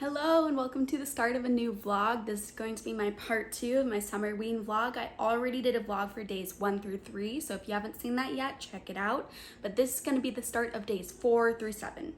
Hello and welcome to the start of a new vlog. This is going to be my part 2 of my Summerween vlog. I already did a vlog for days 1 through 3, so if you haven't seen that yet, check it out. But this is going to be the start of days 4 through 7.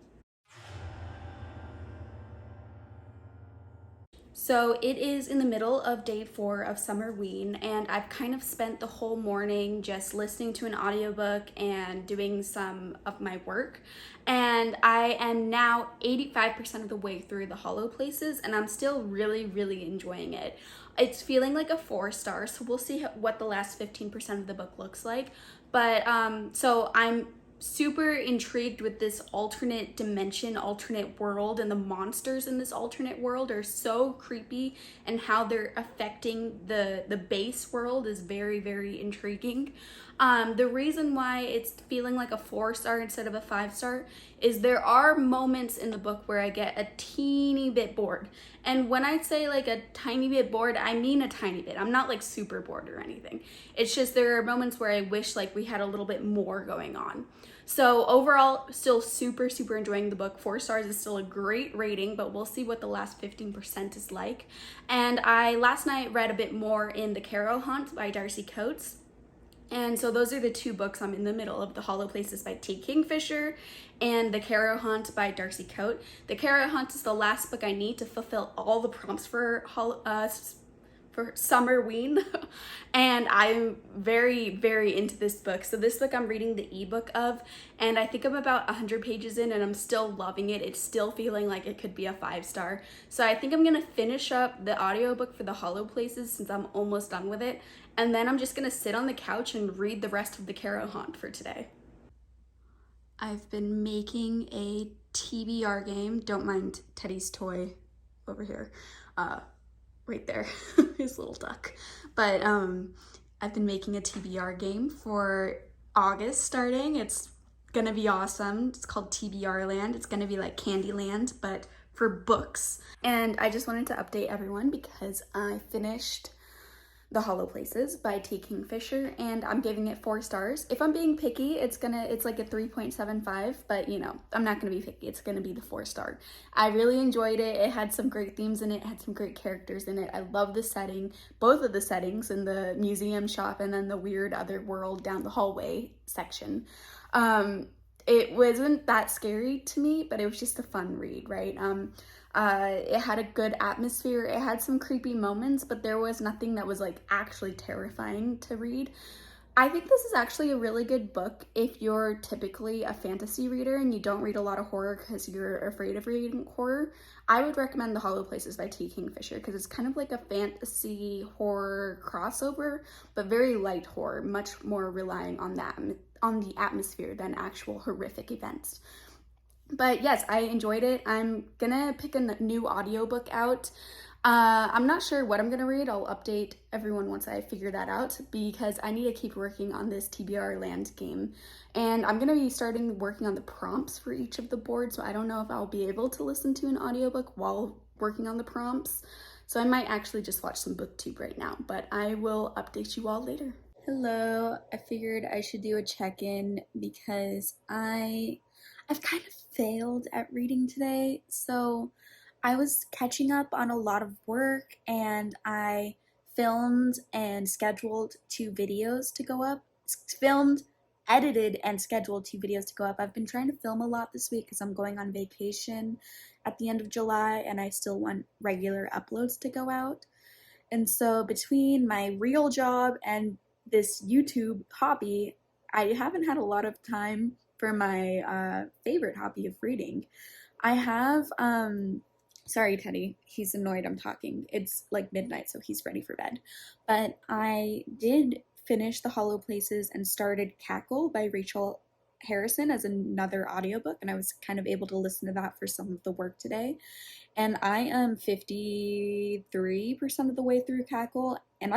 So it is in the middle of day 4 of Summerween, and I've kind of spent the whole morning just listening to an audiobook and doing some of my work. And I am now 85% of the way through the Hollow Places, and I'm still really enjoying it. It's feeling like a 4-star, so we'll see what the last 15% of the book looks like. But so I'm super intrigued with this alternate dimension, alternate world, and the monsters in this alternate world are so creepy, and how they're affecting the base world is very intriguing. The reason why it's feeling like a 4-star instead of a 5-star is there are moments in the book where I get a teeny bit bored. And when I say like a tiny bit bored, I mean a tiny bit. I'm not like super bored or anything. It's just there are moments where I wish like we had a little bit more going on. So overall, still super enjoying the book. 4 stars is still a great rating, but we'll see what the last 15% is like. And I last night read a bit more in The Carrow Hunt by Darcy Coates. And so those are the 2 books I'm in the middle of: The Hollow Places by T. Kingfisher and The Carrow Hunt by Darcy Coates. The Carrow Hunt is the last book I need to fulfill all the prompts for Summerween. And I'm very into this book. So this book I'm reading the ebook of, and I think I'm about 100 pages in and I'm still loving it. It's still feeling like it could be a 5-star. So I think I'm gonna finish up the audiobook for The Hollow Places since I'm almost done with it. And then I'm just gonna sit on the couch and read the rest of The Carrow Hunt for today. I've been making a TBR game. Don't mind Teddy's toy over here. Right there, his little duck. But I've been making a TBR game for August starting. It's gonna be awesome. It's called TBR Land. It's gonna be like Candyland, but for books. And I just wanted to update everyone because I finished The Hollow Places by T. Kingfisher, and I'm giving it 4 stars. If I'm being picky, it's like a 3.75, but you know, I'm not gonna be picky. It's gonna be the 4-star. I really enjoyed it. It had some great themes in it, had some great characters in it. I love the setting, both of the settings, in the museum shop and then the weird other world down the hallway section. It wasn't that scary to me, but it was just a fun read, right? It had a good atmosphere. It had some creepy moments, but there was nothing that was like actually terrifying to read. I think this is actually a really good book if you're typically a fantasy reader and you don't read a lot of horror because you're afraid of reading horror. I would recommend The Hollow Places by T. Kingfisher because it's kind of like a fantasy horror crossover, but very light horror, much more relying on the atmosphere than actual horrific events. But yes, I enjoyed it. I'm gonna pick a new audiobook out. I'm not sure what I'm gonna read. I'll update everyone once I figure that out because I need to keep working on this TBR Land game. And I'm gonna be starting working on the prompts for each of the boards, so I don't know if I'll be able to listen to an audiobook while working on the prompts. So I might actually just watch some booktube right now, but I will update you all later. Hello, I figured I should do a check-in because I've kind of failed at reading today. So I was catching up on a lot of work and I filmed and scheduled 2 videos to go up. Edited and scheduled 2 videos to go up. I've been trying to film a lot this week because I'm going on vacation at the end of July and I still want regular uploads to go out. And so between my real job and this YouTube hobby, I haven't had a lot of time for my favorite hobby of reading. I have, sorry Teddy, he's annoyed I'm talking. It's like midnight, so he's ready for bed. But I did finish The Hollow Places and started Cackle by Rachel Harrison as another audiobook, and I was kind of able to listen to that for some of the work today. And I am 53% of the way through Cackle, and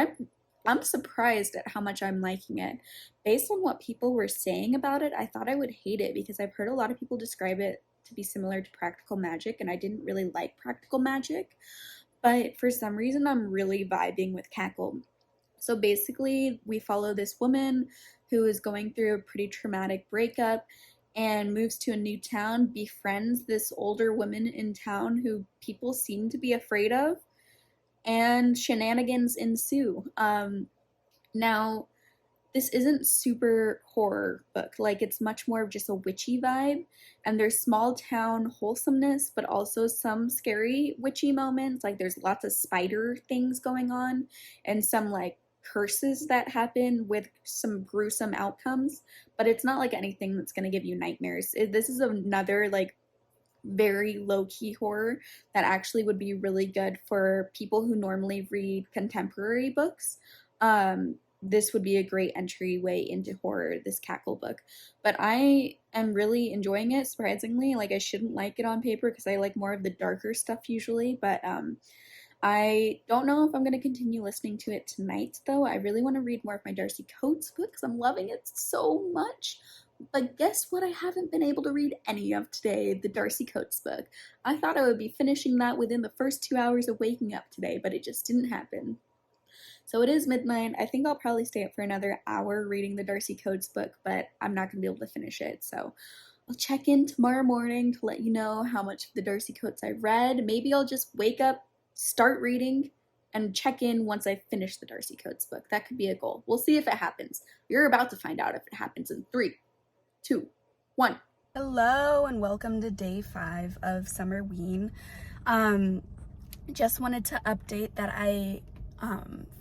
I'm surprised at how much I'm liking it. Based on what people were saying about it, I thought I would hate it because I've heard a lot of people describe it to be similar to Practical Magic, and I didn't really like Practical Magic. But for some reason, I'm really vibing with Cackle. So basically, we follow this woman who is going through a pretty traumatic breakup, and moves to a new town, befriends this older woman in town who people seem to be afraid of, and shenanigans ensue. Now, this isn't super horror book. Like, it's much more of just a witchy vibe, and there's small town wholesomeness, but also some scary witchy moments. Like, there's lots of spider things going on, and some like curses that happen with some gruesome outcomes. But it's not like anything that's gonna give you nightmares. This is another like very low-key horror that actually would be really good for people who normally read contemporary books. This would be a great entryway into horror, this Cackle book. But I am really enjoying it, surprisingly. Like, I shouldn't like it on paper because I like more of the darker stuff usually, but I don't know if I'm going to continue listening to it tonight, though. I really want to read more of my Darcy Coates book because I'm loving it so much. But guess what I haven't been able to read any of today? The Darcy Coates book. I thought I would be finishing that within the first 2 hours of waking up today, but it just didn't happen. So it is midnight. I think I'll probably stay up for another hour reading the Darcy Coates book, but I'm not going to be able to finish it. So I'll check in tomorrow morning to let you know how much of the Darcy Coates I read. Maybe I'll just wake up, start reading, and check in once I finish the Darcy Coates book. That could be a goal. We'll see if it happens. You're about to find out if it happens in 3, 2, 1. Hello and welcome to day 5 of Summerween. Just wanted to update that I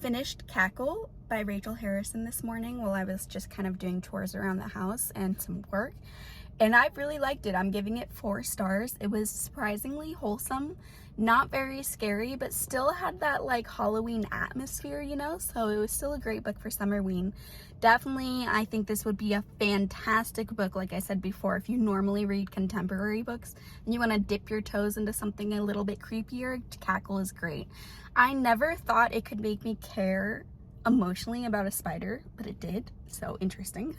finished Cackle by Rachel Harrison this morning while I was just kind of doing chores around the house and some work, and I really liked it. I'm giving it 4 stars. It was surprisingly wholesome, not very scary, but still had that like Halloween atmosphere, you know, so it was still a great book for Summerween. Definitely, I think this would be a fantastic book, like I said before, if you normally read contemporary books and you want to dip your toes into something a little bit creepier. Cackle is great. I never thought it could make me care emotionally about a spider, but it did, so interesting.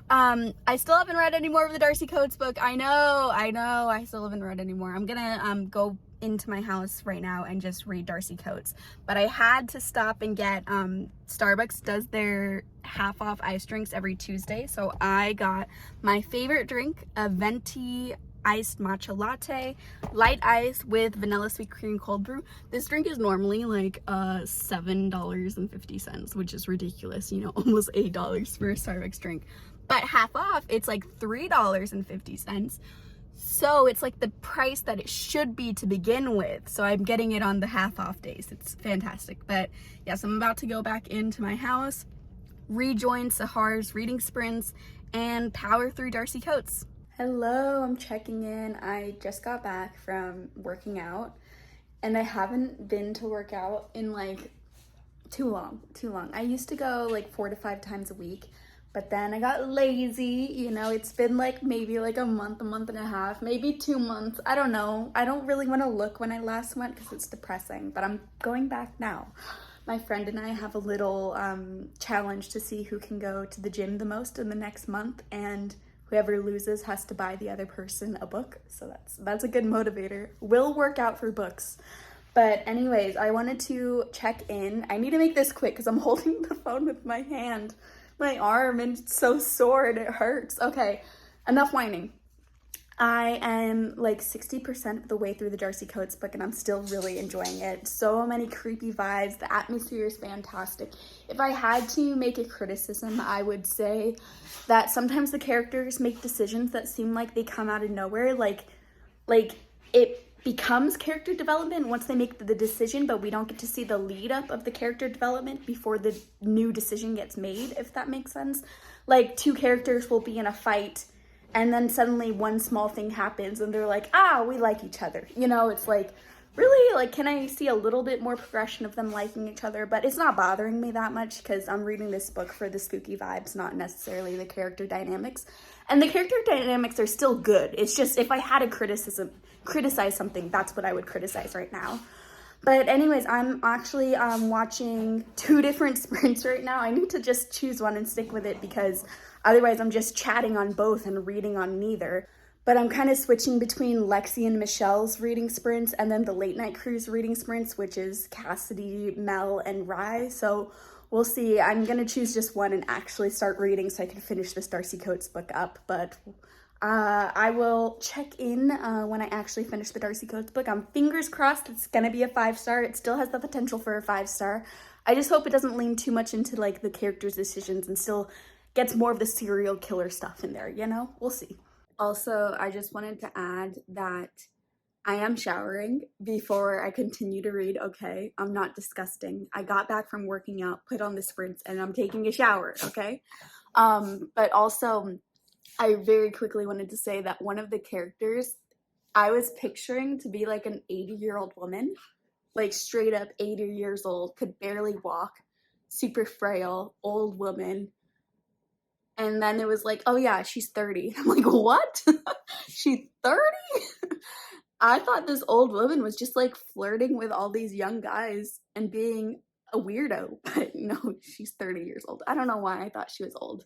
I still haven't read any more of the Darcy Coates book. I know, I still haven't read any more. I'm gonna go into my house right now and just read Darcy Coates, but I had to stop and get Starbucks does their half off ice drinks every Tuesday, so I got my favorite drink, a venti iced matcha latte, light ice with vanilla sweet cream cold brew. This drink is normally like $7.50, which is ridiculous, you know, almost $8 for a Starbucks drink, but half off it's like $3.50, so it's like the price that it should be to begin with. So I'm getting it on the half off days. It's fantastic. But yes, I'm about to go back into my house, rejoin Sahar's reading sprints, and power through Darcy Coates. Hello, I'm checking in. I just got back from working out, and I haven't been to work out in like too long. I used to go like 4 to 5 times a week, but then I got lazy, you know. It's been like maybe like a month and a half, maybe 2 months. I don't know. I don't really want to look when I last went because it's depressing, but I'm going back now. My friend and I have a little challenge to see who can go to the gym the most in the next month, and whoever loses has to buy the other person a book. So that's a good motivator. We'll work out for books. But anyways, I wanted to check in. I need to make this quick because I'm holding the phone with my hand, my arm, and it's so sore and it hurts. Okay, enough whining. I am like 60% of the way through the Darcy Coates book, and I'm still really enjoying it. So many creepy vibes. The atmosphere is fantastic. If I had to make a criticism, I would say that sometimes the characters make decisions that seem like they come out of nowhere. Like it becomes character development once they make the decision, but we don't get to see the lead up of the character development before the new decision gets made, if that makes sense. Like, 2 characters will be in a fight, and then suddenly one small thing happens and they're like, we like each other. You know, it's like, really? Like, can I see a little bit more progression of them liking each other? But it's not bothering me that much because I'm reading this book for the spooky vibes, not necessarily the character dynamics. And the character dynamics are still good. It's just, if I had to criticize something, that's what I would criticize right now. But anyways, I'm actually watching 2 different sprints right now. I need to just choose one and stick with it because otherwise I'm just chatting on both and reading on neither. But I'm kind of switching between Lexi and Michelle's reading sprints and then the Late Night Cruise reading sprints, which is Cassidy, Mel, and Rye. So we'll see. I'm going to choose just one and actually start reading so I can finish this Darcy Coates book up. But I will check in when I actually finish the Darcy Coates book. I'm fingers crossed it's gonna be a 5-star. It still has the potential for a 5-star. I just hope it doesn't lean too much into like the characters' decisions and still gets more of the serial killer stuff in there, you know? We'll see. Also, I just wanted to add that I am showering before I continue to read, okay? I'm not disgusting. I got back from working out, put on the sprints, and I'm taking a shower, okay? But also, I very quickly wanted to say that one of the characters I was picturing to be like an 80-year-old woman, like straight up 80 years old, could barely walk, super frail, old woman. And then it was like, oh yeah, she's 30. I'm like, what? She's 30? I thought this old woman was just like flirting with all these young guys and being a weirdo, but no, she's 30 years old. I don't know why I thought she was old.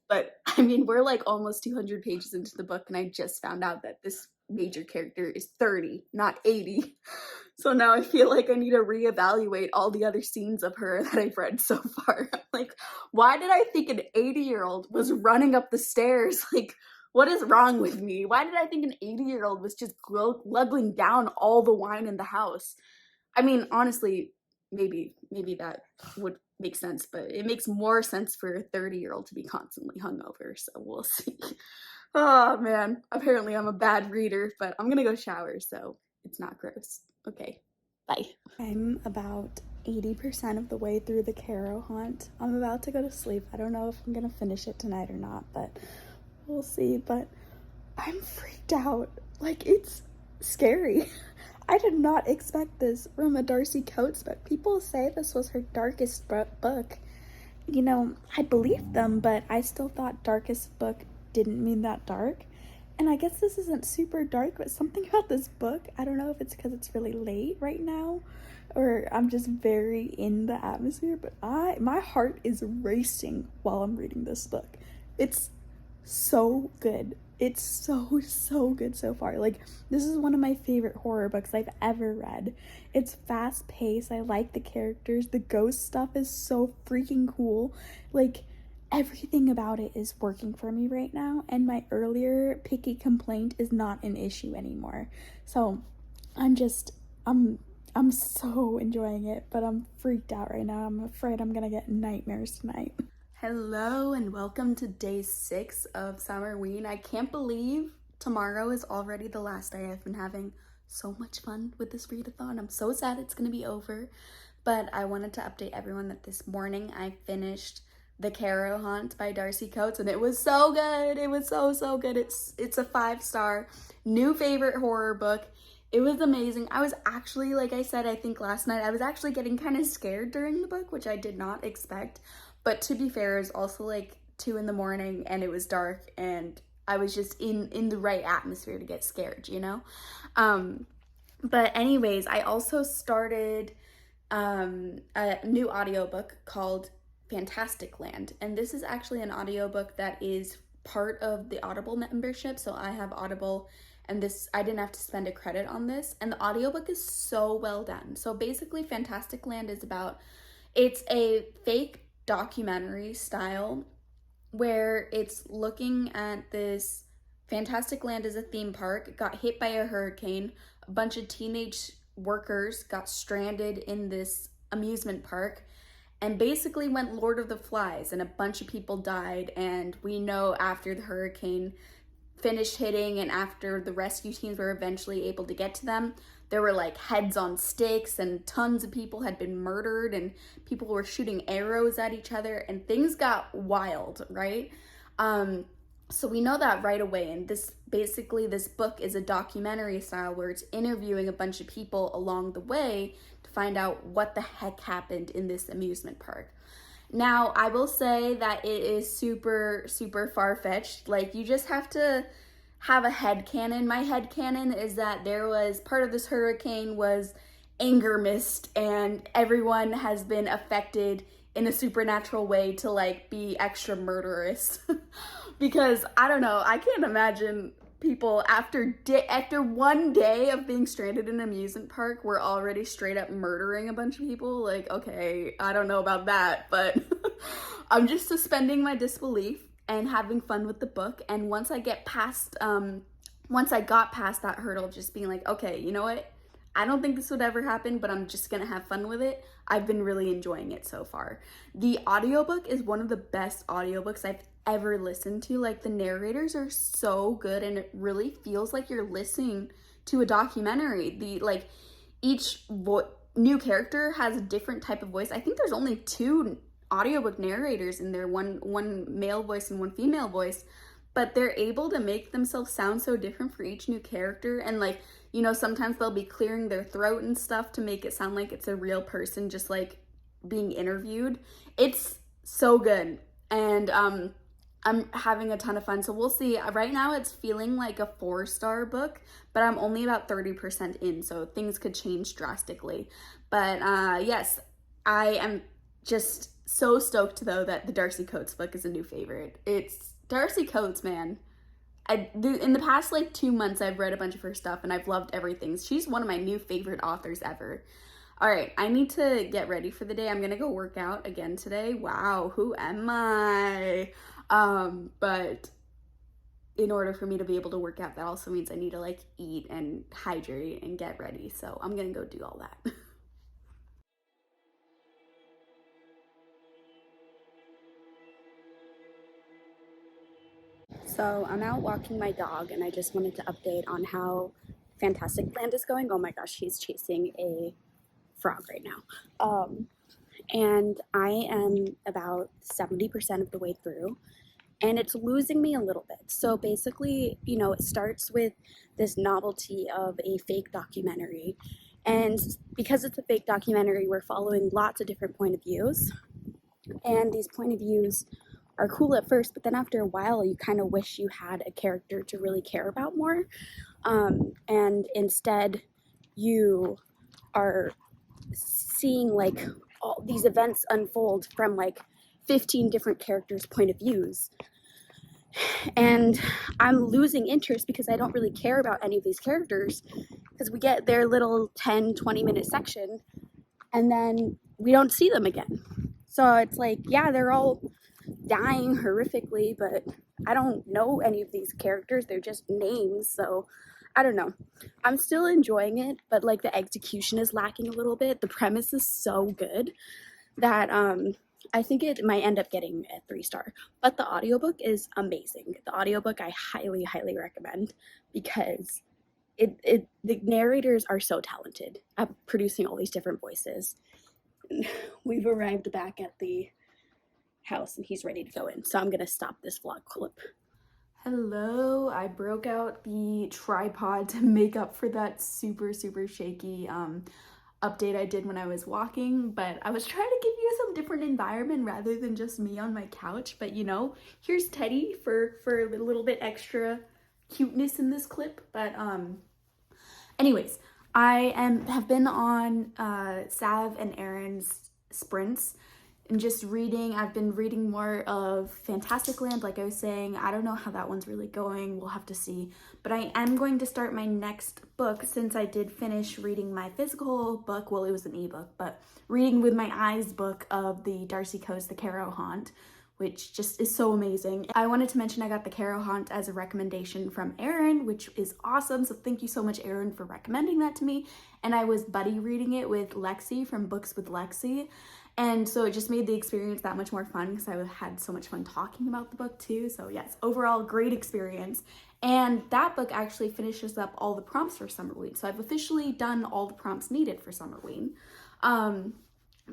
But I mean, we're like almost 200 pages into the book, and I just found out that this major character is 30, not 80. So now I feel like I need to reevaluate all the other scenes of her that I've read so far. Like, why did I think an 80-year-old was running up the stairs? Like, what is wrong with me? Why did I think an 80-year-old was just lugging down all the wine in the house? I mean, honestly, maybe that would make sense, but it makes more sense for a 30-year-old to be constantly hungover, so we'll see. Oh man, apparently I'm a bad reader, but I'm gonna go shower so it's not gross. Okay, bye. I'm about 80% of the way through the Caro Haunt. I'm about to go to sleep. I don't know if I'm gonna finish it tonight or not, but we'll see. But I'm freaked out. Like, it's scary. I did not expect this from a Darcy Coates book. People say this was her darkest book. You know, I believed them, but I still thought darkest book didn't mean that dark. And I guess this isn't super dark, but something about this book, I don't know if it's because it's really late right now, or I'm just very in the atmosphere, but my heart is racing while I'm reading this book. It's so good. It's so good so far. Like, this is one of my favorite horror books I've ever read. It's fast paced. I like the characters. The ghost stuff is so freaking cool. Like, everything about it is working for me right now, and my earlier picky complaint is not an issue anymore. So I'm so enjoying it, but I'm freaked out right now. I'm afraid I'm gonna get nightmares tonight. Hello and welcome to day 6 of SUMMERWEEN. I can't believe tomorrow is already the last day. I've been having so much fun with this readathon. I'm so sad it's gonna be over, but I wanted to update everyone that this morning I finished The Caro Haunt by Darcy Coates, and it was so good. It was so good. It's a 5-star, new favorite horror book. It was amazing. I was actually, like I said, I think last night, I was actually getting kind of scared during the book, which I did not expect. But to be fair, it was also like 2 in the morning and it was dark, and I was just in the right atmosphere to get scared, you know? But anyways, I also started a new audiobook called Fantastic Land, and this is actually an audiobook that is part of the Audible membership. So I have Audible, and this, I didn't have to spend a credit on this, and the audiobook is so well done. So basically Fantastic Land is about, it's a fake documentary style where it's looking at this Fantastic Land is a theme park, got hit by a hurricane, a bunch of teenage workers got stranded in this amusement park, and basically went Lord of the Flies, and a bunch of people died. And we know after the hurricane finished hitting and after the rescue teams were eventually able to get to them, there were like heads on sticks and tons of people had been murdered and people were shooting arrows at each other and things got wild, right? So we know that right away. And this book is a documentary style where it's interviewing a bunch of people along the way to find out what the heck happened in this amusement park. Now, I will say that it is super far-fetched. Like, you just have to have a headcanon. My headcanon is that there was, part of this hurricane was anger mist, and everyone has been affected in a supernatural way to, like, be extra murderous. Because, I don't know, I can't imagine people after one day of being stranded in an amusement park were already straight up murdering a bunch of people. Like, okay, I don't know about that, but I'm just suspending my disbelief. and having fun with the book. And once I got past that hurdle, just being like, okay, you know what? I don't think this would ever happen, but I'm just gonna have fun with it. I've been really enjoying it so far. The audiobook is one of the best audiobooks I've ever listened to. Like, the narrators are so good, and it really feels like you're listening to a documentary. Each new character has a different type of voice. I think there's only 2 audiobook narrators in there, one male voice and one female voice, but they're able to make themselves sound so different for each new character. And like, you know, sometimes they'll be clearing their throat and stuff to make it sound like it's a real person just like being interviewed. It's so good, and I'm having a ton of fun. So we'll see. Right now it's feeling like a 4-star book, but I'm only about 30% in, so things could change drastically. But yes, I am just so stoked though that the Darcy Coates book is a new favorite. It's Darcy Coates, man. In the past like 2 months, I've read a bunch of her stuff and I've loved everything. She's one of my new favorite authors ever. All right, I need to get ready for the day. I'm gonna go work out again today. Wow, who am I? But in order for me to be able to work out, that also means I need to like eat and hydrate and get ready. So I'm gonna go do all that. So I'm out walking my dog, and I just wanted to update on how Fantastic Land is going. Oh my gosh, he's chasing a frog right now. And I am about 70% of the way through, and it's losing me a little bit. So basically, you know, it starts with this novelty of a fake documentary. And because it's a fake documentary, we're following lots of different point of views. And these point of views are cool at first, but then after a while, you kind of wish you had a character to really care about more. And instead, you are seeing like all these events unfold from like 15 different characters' point of views. And I'm losing interest because I don't really care about any of these characters, because we get their little 10-20 minute section and then we don't see them again. So it's like, yeah, they're all dying horrifically, but I don't know any of these characters. They're just names. So I don't know. I'm still enjoying it, but like the execution is lacking a little bit. The premise is so good that I think it might end up getting a 3-star. But the audiobook is amazing. The audiobook I highly, highly recommend, because the narrators are so talented at producing all these different voices. We've arrived back at the house and he's ready to go in, so I'm gonna stop this vlog clip. Hello, I broke out the tripod to make up for that super shaky update I did when I was walking, but I was trying to give you some different environment rather than just me on my couch. But you know, here's Teddy for a little bit extra cuteness in this clip. But anyways, I have been on Sav and Aaron's sprints and just reading. I've been reading more of Fantastic Land, like I was saying. I don't know how that one's really going. We'll have to see. But I am going to start my next book, since I did finish reading my physical book. Well, it was an ebook, but Reading with My Eyes book of the Darcy Coates The Caro Haunt, which just is so amazing. I wanted to mention I got The Caro Haunt as a recommendation from Aaron, which is awesome. So thank you so much, Aaron, for recommending that to me. And I was buddy reading it with Lexi from Books with Lexi. And so it just made the experience that much more fun, because I had so much fun talking about the book too. So yes, overall great experience. And that book actually finishes up all the prompts for Summerween. So I've officially done all the prompts needed for Summerween.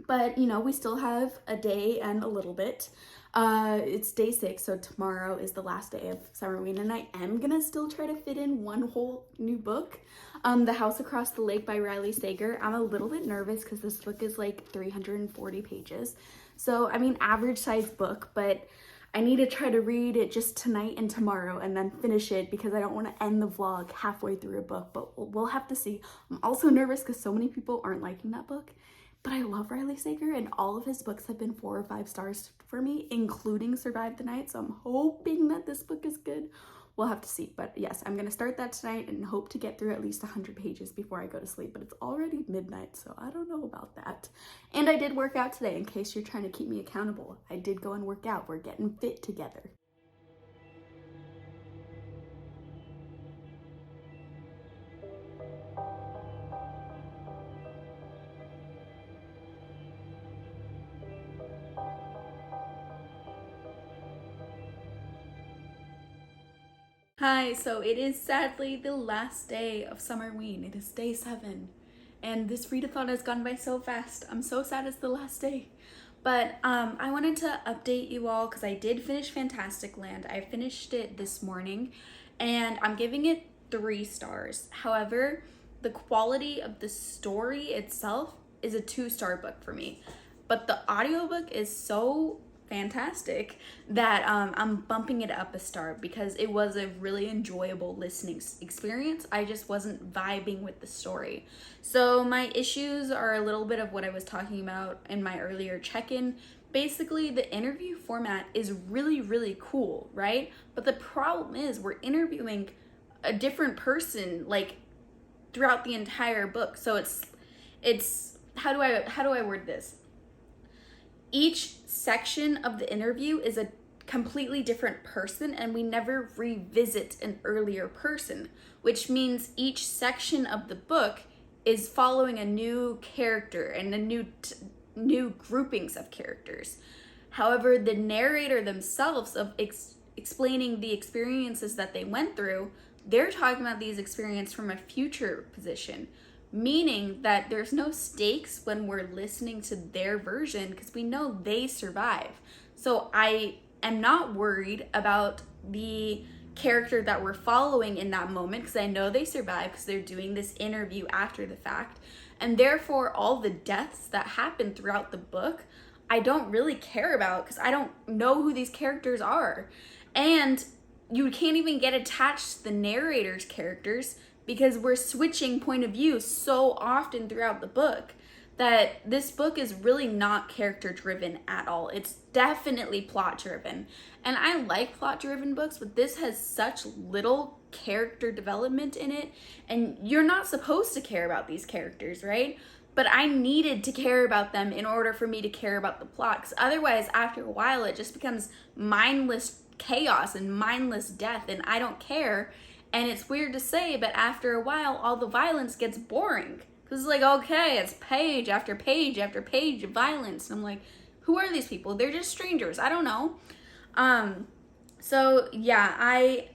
But you know, we still have a day and a little bit. It's day 6, so tomorrow is the last day of Summerween, and I am gonna still try to fit in one whole new book. The House Across the Lake by Riley Sager. I'm a little bit nervous because this book is like 340 pages. So, I mean, average size book, but I need to try to read it just tonight and tomorrow and then finish it, because I don't want to end the vlog halfway through a book, but we'll have to see. I'm also nervous because so many people aren't liking that book. But I love Riley Sager, and all of his books have been 4 or 5 stars for me, including Survive the Night. So I'm hoping that this book is good. We'll have to see. But yes, I'm going to start that tonight and hope to get through at least 100 pages before I go to sleep. But it's already midnight, so I don't know about that. And I did work out today, in case you're trying to keep me accountable. I did go and work out. We're getting fit together. Hi, so it is sadly the last day of Summerween. It is day 7. And this readathon has gone by so fast. I'm so sad it's the last day. But I wanted to update you all because I did finish Fantastic Land. I finished it this morning and I'm giving it 3 stars. However, the quality of the story itself is a 2-star book for me. But the audiobook is so fantastic that I'm bumping it up a star because it was a really enjoyable listening experience. I just wasn't vibing with the story. So my issues are a little bit of what I was talking about in my earlier check-in. Basically, the interview format is really, really cool, right? But the problem is we're interviewing a different person like throughout the entire book. So it's how do I word this? Each section of the interview is a completely different person and we never revisit an earlier person, which means each section of the book is following a new character and a new groupings of characters. However, the narrator themselves of explaining the experiences that they went through, they're talking about these experiences from a future position, meaning that there's no stakes when we're listening to their version because we know they survive. So I am not worried about the character that we're following in that moment because I know they survive because they're doing this interview after the fact. And therefore, all the deaths that happen throughout the book, I don't really care about because I don't know who these characters are. And you can't even get attached to the narrator's characters because we're switching point of view so often throughout the book that this book is really not character driven at all. It's definitely plot driven. And I like plot driven books, but this has such little character development in it. And you're not supposed to care about these characters, right? But I needed to care about them in order for me to care about the plot. Because otherwise, after a while, it just becomes mindless chaos and mindless death, and I don't care. And it's weird to say, but after a while, all the violence gets boring. Because it's like, okay, it's page after page after page of violence. And I'm like, who are these people? They're just strangers. I don't know. So yeah, I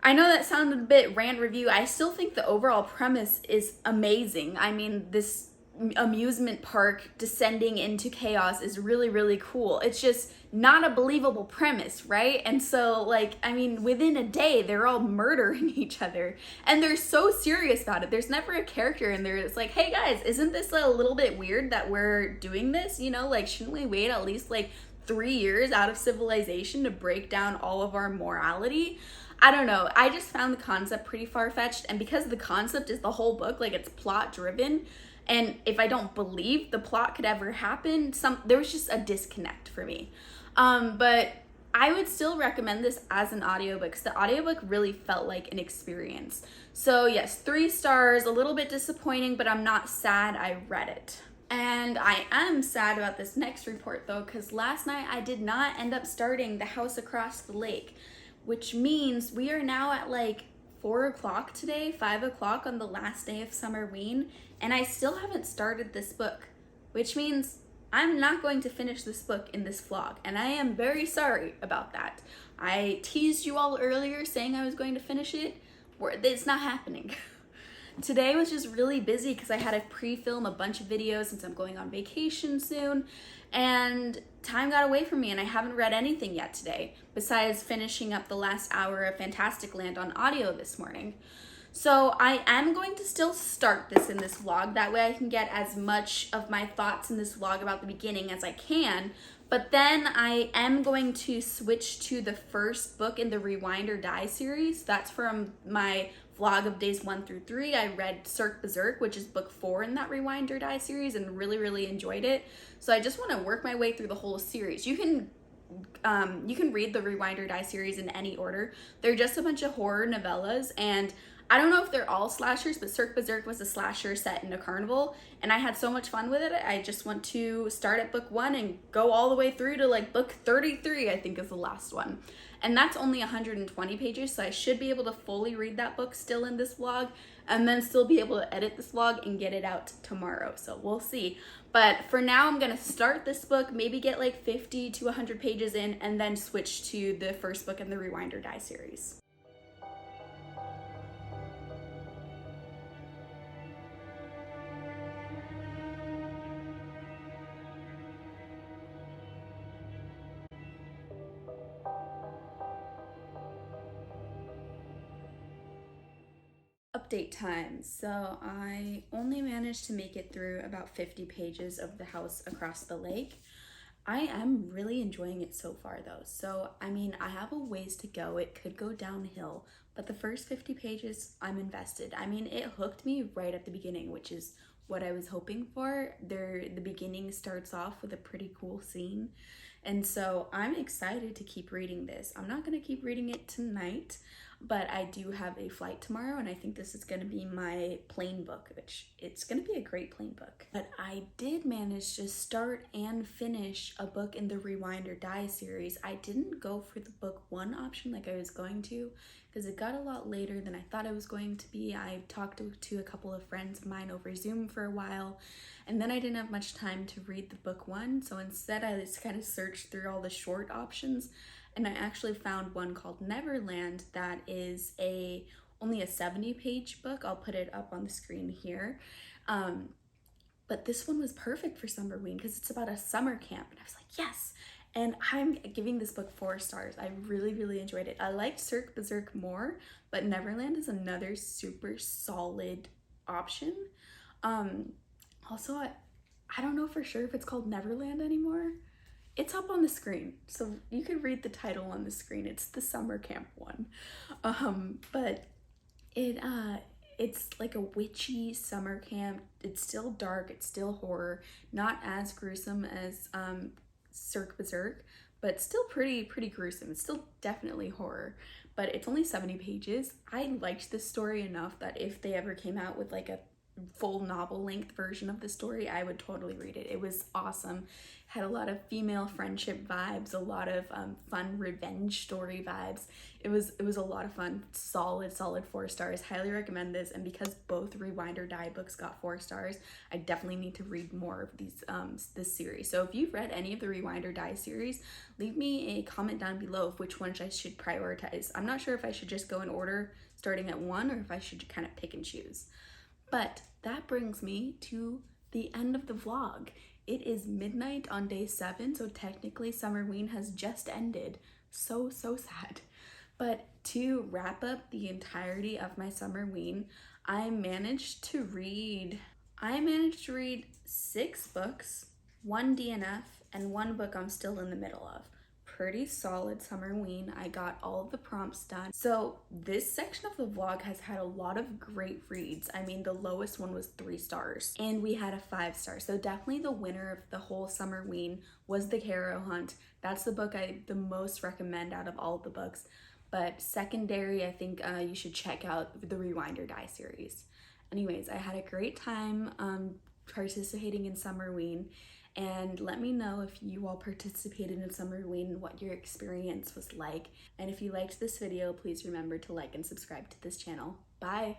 know that sounded a bit rant review. I still think the overall premise is amazing. I mean, this amusement park descending into chaos is really, really cool. It's just not a believable premise, right? And so, like, I mean, within a day, they're all murdering each other. And they're so serious about it. There's never a character in there that's like, hey guys, isn't this a little bit weird that we're doing this? You know, like, shouldn't we wait at least like 3 years out of civilization to break down all of our morality? I don't know. I just found the concept pretty far-fetched. And because the concept is the whole book, like, it's plot-driven, and if I don't believe the plot could ever happen, there was just a disconnect for me. But I would still recommend this as an audiobook because the audiobook really felt like an experience. So yes, 3 stars, a little bit disappointing, but I'm not sad I read it. And I am sad about this next report though, because last night I did not end up starting The House Across the Lake, which means we are now at like 4 o'clock today, 5 o'clock on the last day of Summerween, and I still haven't started this book, which means I'm not going to finish this book in this vlog, and I am very sorry about that. I teased you all earlier saying I was going to finish it. It's not happening. Today was just really busy because I had to pre-film a bunch of videos since I'm going on vacation soon, and time got away from me and I haven't read anything yet today besides finishing up the last hour of Fantastic Land on audio this morning. So I am going to still start this in this vlog. That way I can get as much of my thoughts in this vlog about the beginning as I can. But then I am going to switch to the first book in the Rewind or Die series. That's from my vlog of days 1 through 3. I read Cirque Berserk, which is book 4 in that Rewind or Die series, and really, really enjoyed it. So I just want to work my way through the whole series. You can read the Rewind or Die series in any order. They're just a bunch of horror novellas, and I don't know if they're all slashers, but Cirque Berserk was a slasher set in a carnival, and I had so much fun with it. I just want to start at book 1 and go all the way through to like book 33, I think is the last one. And that's only 120 pages, so I should be able to fully read that book still in this vlog, and then still be able to edit this vlog and get it out tomorrow, so we'll see. But for now, I'm gonna start this book, maybe get like 50 to 100 pages in, and then switch to the first book in the Rewind or Die series. update time. So I only managed to make it through about 50 pages of The House Across the Lake. I am really enjoying it so far though. So, I mean, I have a ways to go. It could go downhill, but the first 50 pages, I'm invested. I mean, it hooked me right at the beginning, which is what I was hoping for. The beginning starts off with a pretty cool scene. And so I'm excited to keep reading this. I'm not going to keep reading it tonight, but I do have a flight tomorrow, and I think this is going to be my plane book, which it's going to be a great plane book. But I did manage to start and finish a book in the Rewind or Die series. I didn't go for the book one option like I was going to, because it got a lot later than I thought it was going to be. I talked to a couple of friends of mine over Zoom for a while, and then I didn't have much time to read the book one, so instead I just kind of searched through all the short options, and I actually found one called Neverland that is only a 70-page book. I'll put it up on the screen here. But this one was perfect for Summerween because it's about a summer camp, and I was like, yes! And I'm giving this book 4 stars. I really, really enjoyed it. I liked Cirque Berserk more, but Neverland is another super solid option. Also, I don't know for sure if it's called Neverland anymore. It's up on the screen, so you can read the title on the screen. It's the summer camp one. But it's like a witchy summer camp. It's still dark, it's still horror, not as gruesome as Cirque Berserk, but still pretty gruesome. It's still definitely horror, but it's only 70 pages. I liked this story enough that if they ever came out with like a full novel length version of the story, I would totally read it. It was awesome. Had a lot of female friendship vibes, a lot of fun revenge story vibes. It was a lot of fun. Solid 4 stars. Highly recommend this. And because both Rewind or Die books got 4 stars, I definitely need to read more of these this series. So if you've read any of the Rewind or Die series, leave me a comment down below of which ones I should prioritize. I'm not sure if I should just go in order starting at 1 or if I should kind of pick and choose. But that brings me to the end of the vlog. It is midnight on day 7, so technically Summerween has just ended. So sad. But to wrap up the entirety of my Summerween, I managed to read 6 books, 1 DNF, and 1 book I'm still in the middle of. Pretty solid Summerween. I got all of the prompts done. So this section of the vlog has had a lot of great reads. I mean, the lowest one was 3 stars, and we had a 5 star. So definitely the winner of the whole Summerween was The Caro Hunt. That's the book I the most recommend out of all of the books. But secondary, I think you should check out the Rewind or Die series. Anyways, I had a great time participating in Summerween. And let me know if you all participated in Summerween and what your experience was like. And if you liked this video, please remember to like and subscribe to this channel. Bye!